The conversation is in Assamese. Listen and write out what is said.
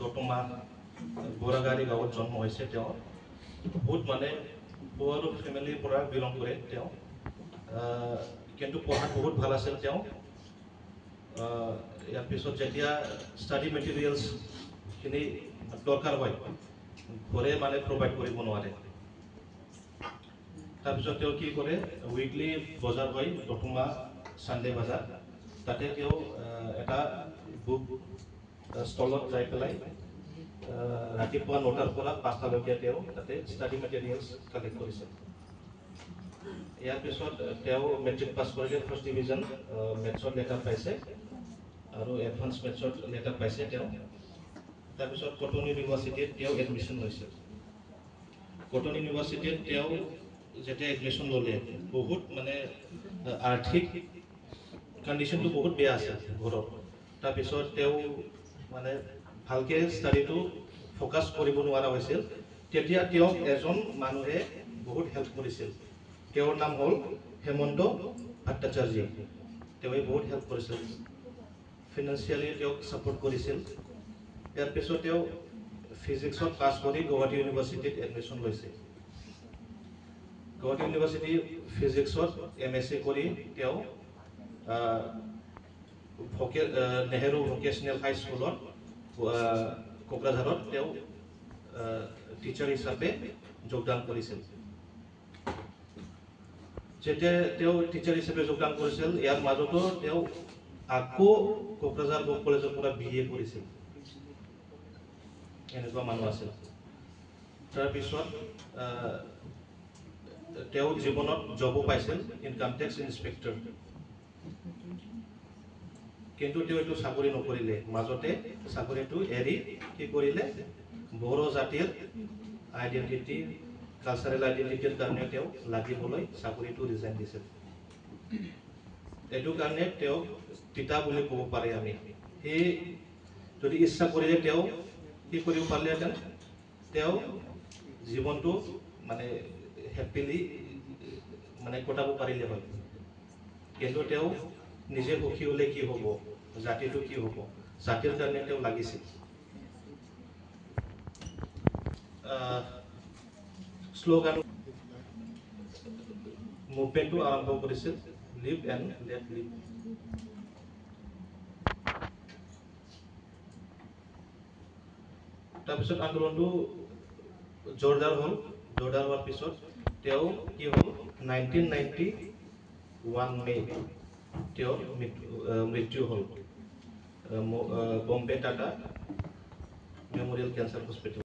দতমা বোৰাগাৰী গাঁৱত জন্ম হৈছে তেওঁ বহুত মানে পুৱাৰ ফেমিলিৰ পৰা বিলং কৰে তেওঁ কিন্তু পঢ়াত বহুত ভাল আছিল তেওঁ ইয়াৰ পিছত যেতিয়া ষ্টাডি মেটেৰিয়েলছখিনি দৰকাৰ হয় ঘৰে মানে প্ৰভাইড কৰিব নোৱাৰে তাৰপিছত তেওঁ কি কৰে উইকলি বজাৰ হয় দতমা সানডে বজাৰ তাতে তেওঁ এটা বুক ষ্টলত যাই পেলাই ৰাতিপুৱা 9টাৰ পৰা 5টালৈকে তেওঁ তাতে ষ্টাডি মেটেৰিয়েলছ কালেক্ট কৰিছে ইয়াৰ পিছত তেওঁ মেট্ৰিক পাছ কৰিলে ফাৰ্ষ্ট ডিভিজন মেথছত লেটাৰ পাইছে আৰু এডভান্স মেথছত লেটাৰ পাইছে তেওঁ তাৰপিছত কটন ইউনিভাৰ্চিটিত তেওঁ এডমিশ্যন লৈছে কটন ইউনিভাৰ্চিটিত তেওঁ যেতিয়া এডমিশ্যন ল'লে বহুত মানে আৰ্থিক কণ্ডিশ্যনটো বহুত বেয়া আছে ঘৰৰ তাৰপিছত তেওঁ মানে ভালকৈ ষ্টাডিটো ফ'কাছ কৰিব নোৱাৰা হৈছিল তেতিয়া তেওঁক এজন মানুহে বহুত হেল্প কৰিছিল তেওঁৰ নাম হ'ল হেমন্ত ভট্টাচাৰ্য তেওঁৱে বহুত হেল্প কৰিছিল ফিনান্সিয়েলি তেওঁক ছাপোৰ্ট কৰিছিল ইয়াৰ পিছত তেওঁ ফিজিক্সত পাছ কৰি গুৱাহাটী ইউনিভাৰ্চিটিত এডমিশ্যন লৈছে গুৱাহাটী ইউনিভাৰ্চিটি ফিজিক্সত MSc কৰি তেওঁ নেহেৰু ভকেশ্যনেল হাই স্কুলত কোকৰাঝাৰত তেওঁ টিচাৰ হিচাপে যোগদান কৰিছিল যেতিয়া তেওঁ টিচাৰ হিচাপে যোগদান কৰিছিল ইয়াৰ মাজতো তেওঁ আকৌ কোকৰাঝাৰ কলেজৰ পৰা BA কৰিছিল এনেকুৱা মানুহ আছিল তাৰপিছত তেওঁ জীৱনত জবো পাইছিল ইনকাম টেক্স ইন্সপেক্টৰ কিন্তু তেওঁ এইটো চাকৰি নকৰিলে মাজতে চাকৰিটো এৰি কি কৰিলে বড়ো জাতিৰ আইডেণ্টিটি কালচাৰেল আইডেণ্টিটিৰ কাৰণে তেওঁ লাগিবলৈ চাকৰিটো ৰিজাইন দিছিল এইটো কাৰণে তেওঁ পিতা বুলি ক'ব পাৰে আমি সেই যদি ইচ্ছা কৰিলে তেওঁ কি কৰিব পাৰিলেহেঁতেন তেওঁ জীৱনটো মানে হেপিলি মানে কটাব পাৰিলে হয় কিন্তু তেওঁ নিজে সুখী হ'লে কি হ'ব জাতিটো কি হ'ব জাতিৰ কাৰণে তেওঁ লাগিছিল শ্লোগান মুভমেণ্টটো আৰম্ভ কৰিছিল লিভ এণ্ড লেট লিভ তাৰপিছত আন্দোলনটো জোৰদাৰ হোৱাৰ পিছত তেওঁ কি হ'ল 1991 মে তেওঁৰ মৃত্যু হ'ল Bombay Tata memorial cancer hospital